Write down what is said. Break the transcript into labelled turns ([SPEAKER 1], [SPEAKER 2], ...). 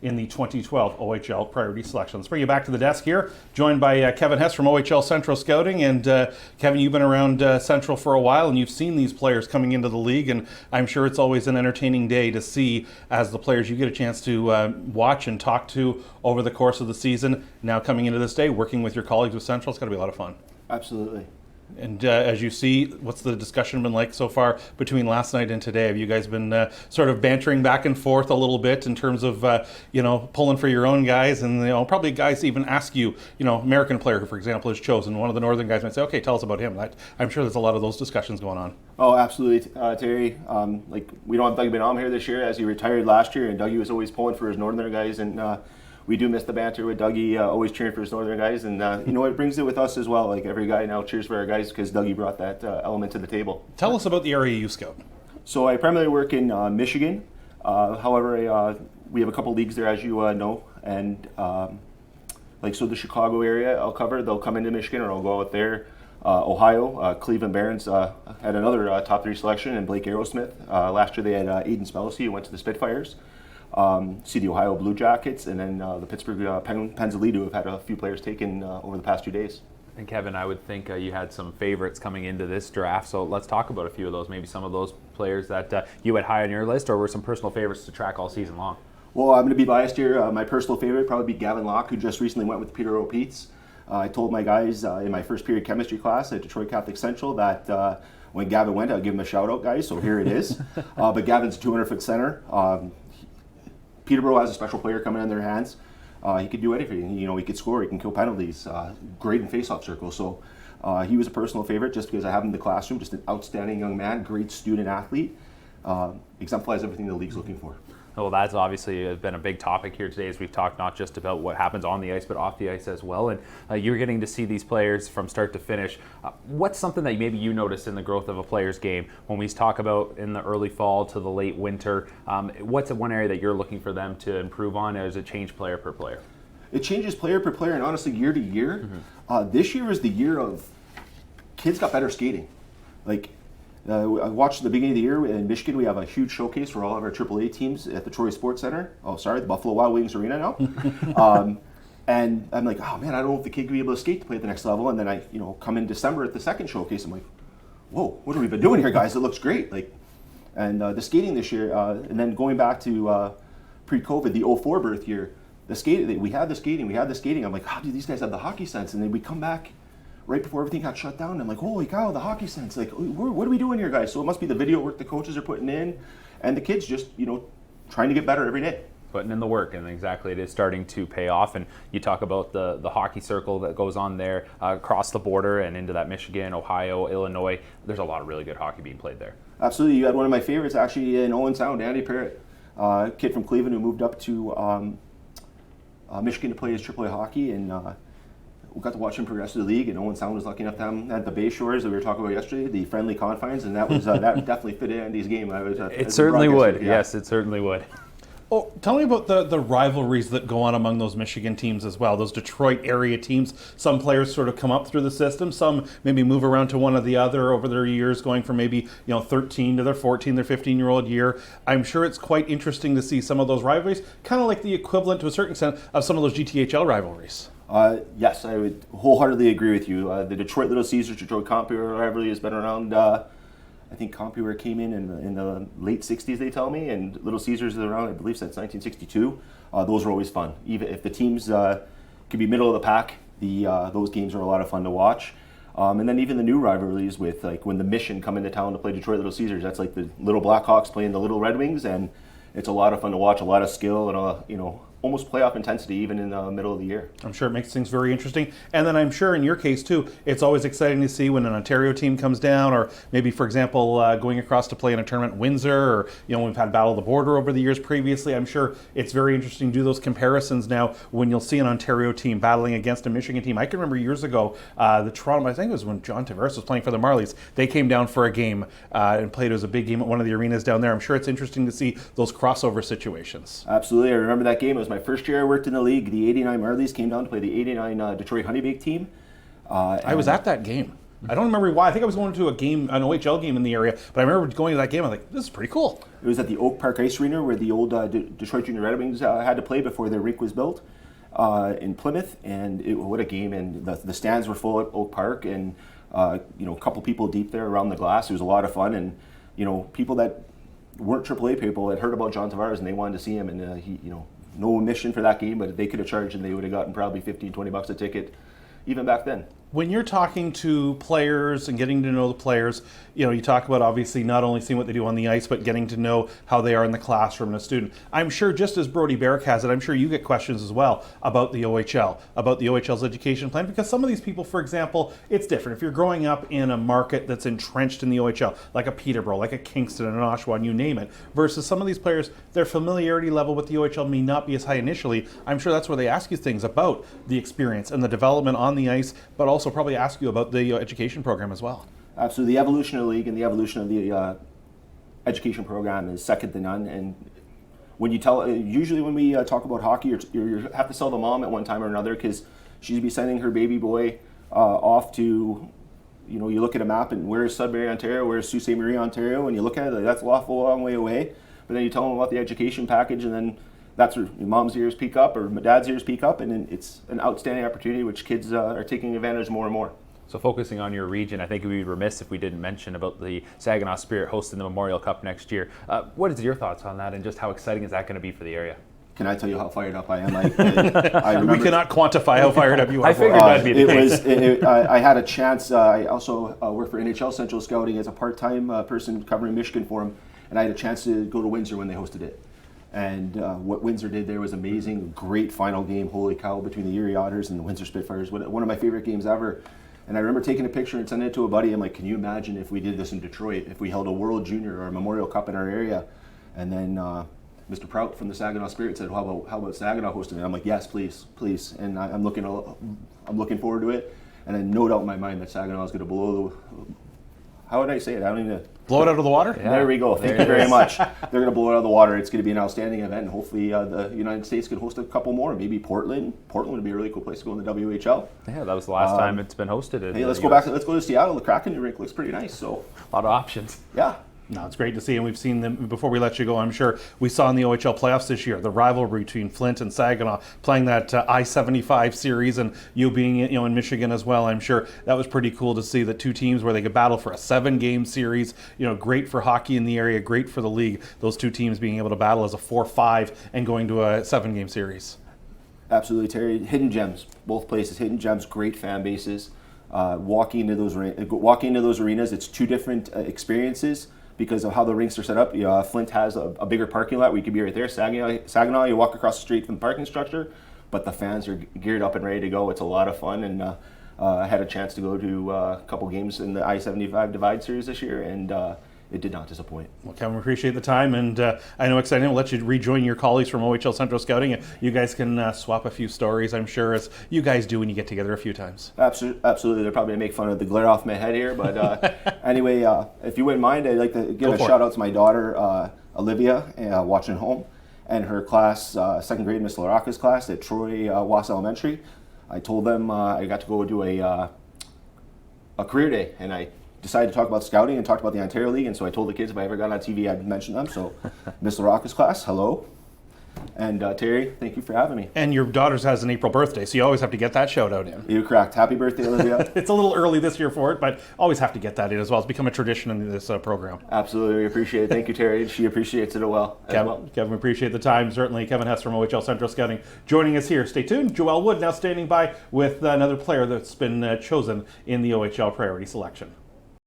[SPEAKER 1] in the 2012 OHL Priority Selection. Let's bring you back to the desk here, joined by Kevin Hess from OHL Central Scouting. And Kevin, you've been around Central for a while, and you've seen these players coming into the league, and I'm sure it's always an entertaining day to see as the players you get a chance to watch and talk to over the course of the season. Now coming into this day, working with your colleagues with Central, it's got to be a lot of fun.
[SPEAKER 2] Absolutely.
[SPEAKER 1] And as you see, what's the discussion been like so far between last night and today? Have you guys been sort of bantering back and forth a little bit in terms of, pulling for your own guys? And, probably guys even ask you, American player who, for example, is chosen. One of the Northern guys might say, okay, tell us about him. I'm sure there's a lot of those discussions going on.
[SPEAKER 2] Oh, absolutely, Terry. We don't have Dougie Benham here this year as he retired last year, and Dougie was always pulling for his Northern guys, and we do miss the banter with Dougie, always cheering for his Northern guys, and it brings it with us as well. Like every guy now cheers for our guys because Dougie brought that element to the table.
[SPEAKER 1] Tell us about the area you scout.
[SPEAKER 2] So I primarily work in Michigan. However, we have a couple leagues there, as you know, and the Chicago area I'll cover. They'll come into Michigan, or I'll go out there. Ohio, Cleveland Barons had another top 3 selection, and Blake Aerosmith. Last year they had Aiden Spellacy, who went to the Spitfires. See the Ohio Blue Jackets, and then the Pittsburgh Penguins Elite, who have had a few players taken over the past 2 days.
[SPEAKER 3] And Kevin, I would think you had some favorites coming into this draft, so let's talk about a few of those, maybe some of those players that you had high on your list, or were some personal favorites to track all season long.
[SPEAKER 2] Well, I'm going to be biased here. My personal favorite would probably be Gavin Locke, who just recently went with Peter O'Peats. I told my guys in my first period chemistry class at Detroit Catholic Central that when Gavin went, I'd give him a shout out, guys, so here it is. But Gavin's a 200-foot center. Peterborough has a special player coming in their hands. He could do anything. He could score, he can kill penalties, great in face-off circles. So he was a personal favorite just because I have him in the classroom, just an outstanding young man, great student athlete, exemplifies everything the league's looking for.
[SPEAKER 3] Well, that's obviously been a big topic here today as we've talked not just about what happens on the ice, but off the ice as well. And you're getting to see these players from start to finish. What's something that maybe you notice in the growth of a player's game when we talk about in the early fall to the late winter? What's one area that you're looking for them to improve on, or does it change player per player?
[SPEAKER 2] It changes player per player, and honestly, year to year. This year is the year of kids got better skating. I watched the beginning of the year in Michigan. We have a huge showcase for all of our AAA teams at the Troy Sports Center. The Buffalo Wild Wings Arena now. And I'm like, oh man, I don't know if the kid can be able to skate to play at the next level. And then I, come in December at the second showcase. I'm like, whoa, what have we been doing here, guys? It looks great. And the skating this year, and then going back to pre-COVID, the 04 birth year, we had the skating. I'm like, how do these guys have the hockey sense? And then we come back right before everything got shut down. I'm like, holy cow, the hockey sense. What are we doing here, guys? So it must be the video work the coaches are putting in, and the kids just, trying to get better every day.
[SPEAKER 3] Putting in the work, and exactly, it is starting to pay off. And you talk about the hockey circle that goes on there across the border and into that Michigan, Ohio, Illinois. There's a lot of really good hockey being played there.
[SPEAKER 2] Absolutely. You had one of my favorites actually in Owen Sound, Andy Parrott, kid from Cleveland who moved up to Michigan to play his AAA hockey, and we got to watch him progress through the league. And Owen Sound was lucky enough to have him at the Bay Shores that we were talking about yesterday, the friendly confines, and that was that definitely fit Andy's game.
[SPEAKER 3] It certainly would. Yeah. Yes, it certainly would.
[SPEAKER 1] Oh, tell me about the rivalries that go on among those Michigan teams as well, those Detroit area teams. Some players sort of come up through the system, some maybe move around to one or the other over their years, going from maybe 13 to their 14, their 15-year-old year. I'm sure it's quite interesting to see some of those rivalries, kind of like the equivalent to a certain extent of some of those GTHL rivalries.
[SPEAKER 2] Yes, I would wholeheartedly agree with you. The Detroit Little Caesars, Detroit Computer rivalry has been around. I think Computer came in the late 60s, they tell me, and Little Caesars is around, I believe, since 1962. Those are always fun. Even if the teams could be middle of the pack, those games are a lot of fun to watch. And then even the new rivalries with when the Mission come into town to play Detroit Little Caesars, that's like the Little Blackhawks playing the Little Red Wings, and it's a lot of fun to watch, a lot of skill, and almost playoff intensity even in the middle of the year.
[SPEAKER 1] I'm sure it makes things very interesting. And then I'm sure in your case too, it's always exciting to see when an Ontario team comes down, or maybe, for example, going across to play in a tournament in Windsor, or we've had Battle of the Border over the years previously. I'm sure it's very interesting to do those comparisons now when you'll see an Ontario team battling against a Michigan team. I can remember years ago, the Toronto, I think it was when John Tavares was playing for the Marlies, they came down for a game and played. It was a big game at one of the arenas down there. I'm sure it's interesting to see those crossover situations.
[SPEAKER 2] Absolutely. I remember that game. It was my first year I worked in the league. The 89 Marlies came down to play the 89 Detroit Honeybake team.
[SPEAKER 1] I was at that game. I don't remember why. I think I was going to a game, an OHL game in the area, but I remember going to that game. I was like, this is pretty cool.
[SPEAKER 2] It was at the Oak Park Ice Arena where the old Detroit Junior Red Wings had to play before their rink was built in Plymouth, and what a game! And the stands were full at Oak Park, and a couple people deep there around the glass. It was a lot of fun, and people that weren't AAA people had heard about John Tavares and they wanted to see him, and he no admission for that game, but they could have charged and they would have gotten probably $15-20 a ticket even back then.
[SPEAKER 1] When you're talking to players and getting to know the players, you talk about obviously not only seeing what they do on the ice, but getting to know how they are in the classroom and a student. I'm sure, just as Brody Barrick has it, I'm sure you get questions as well about the OHL, about the OHL's education plan, because some of these people, for example, it's different. If you're growing up in a market that's entrenched in the OHL, like a Peterborough, like a Kingston, an Oshawa, and you name it, versus some of these players, their familiarity level with the OHL may not be as high initially. I'm sure that's where they ask you things about the experience and the development on the ice, but also probably ask you about the education program as well.
[SPEAKER 2] Absolutely. The evolution of the league and the evolution of the education program is second to none. And when you usually when we talk about hockey, you have to sell the mom at one time or another, because she'd be sending her baby boy off to, you look at a map and where's Sudbury, Ontario, where's Sault Ste. Marie, Ontario, and you look at it, like, that's a long way away. But then you tell them about the education package, and then that's where your mom's ears peak up or my dad's ears peak up, and then it's an outstanding opportunity which kids are taking advantage more and more.
[SPEAKER 3] So focusing on your region, I think we'd be remiss if we didn't mention about the Saginaw Spirit hosting the Memorial Cup next year. What is your thoughts on that, and just how exciting is that going to be for the area?
[SPEAKER 2] Can I tell you how fired up I am? I remember,
[SPEAKER 1] we cannot quantify how fired up you are.
[SPEAKER 3] I figured that'd be the case.
[SPEAKER 2] I had a chance. I also work for NHL Central Scouting as a part-time person covering Michigan for them, and I had a chance to go to Windsor when they hosted it. And what Windsor did there was amazing. Great final game, holy cow, between the Erie Otters and the Windsor Spitfires. One of my favorite games ever. And I remember taking a picture and sending it to a buddy. I'm like, can you imagine if we did this in Detroit, if we held a World Junior or a Memorial Cup in our area? And then Mr. Prout from the Saginaw Spirit said, how about Saginaw hosting it? I'm like, yes, please. And I'm looking forward to it. And then no doubt in my mind that Saginaw is going to blow how would I say it? I don't even...
[SPEAKER 1] Blow it out of the water?
[SPEAKER 2] Yeah. There we go. Thank you very much. They're going to blow it out of the water. It's going to be an outstanding event, and hopefully the United States can host a couple more. Maybe Portland. Portland would be a really cool place to go in the WHL.
[SPEAKER 3] Yeah, that was the last time it's been hosted.
[SPEAKER 2] Hey, let's go back. Let's go to Seattle. The Kraken rink looks pretty nice. So
[SPEAKER 3] a lot of options.
[SPEAKER 2] Yeah.
[SPEAKER 1] No, it's great to see, and we've seen them. Before we let you go, I'm sure we saw in the OHL playoffs this year the rivalry between Flint and Saginaw playing that I-75 series, and you being in Michigan as well. I'm sure that was pretty cool to see the two teams where they could battle for a 7-game series. Great for hockey in the area, great for the league. Those two teams being able to battle as a 4-5 and going to a 7-game series.
[SPEAKER 2] Absolutely, Terry. Hidden gems, both places. Hidden gems, great fan bases. Walking into those arenas, it's two different experiences. Because of how the rinks are set up. Flint has a bigger parking lot where you could be right there. Saginaw, you walk across the street from the parking structure, but the fans are geared up and ready to go. It's a lot of fun, and I had a chance to go to a couple games in the I-75 Divide Series this year, and it did not disappoint.
[SPEAKER 1] Well, Kevin, we appreciate the time, and I know exciting. We'll let you rejoin your colleagues from OHL Central Scouting, and you guys can swap a few stories, I'm sure, as you guys do when you get together a few times.
[SPEAKER 2] Absolutely. They're probably going to make fun of the glare off my head here, but anyway, if you wouldn't mind, I'd like to give a shout out to my daughter, Olivia, watching home, and her class, second grade, Miss LaRocca's class at Troy Wass Elementary. I told them I got to go do a career day, and I decided to talk about scouting and talked about the Ontario League, and so I told the kids if I ever got on TV, I'd mention them. So, Miss LaRocca's class, hello. And Terry, thank you for having me.
[SPEAKER 1] And your daughter's has an April birthday, so you always have to get that shout out in.
[SPEAKER 2] You're correct. Happy birthday, Olivia.
[SPEAKER 1] It's a little early this year for it, but always have to get that in as well. It's become a tradition in this program.
[SPEAKER 2] Absolutely. We appreciate it. Thank you, Terry. She appreciates it as well.
[SPEAKER 1] Kevin, we appreciate the time. Certainly, Kevin Hess from OHL Central Scouting joining us here. Stay tuned. Joelle Wood now standing by with another player that's been chosen in the OHL priority selection.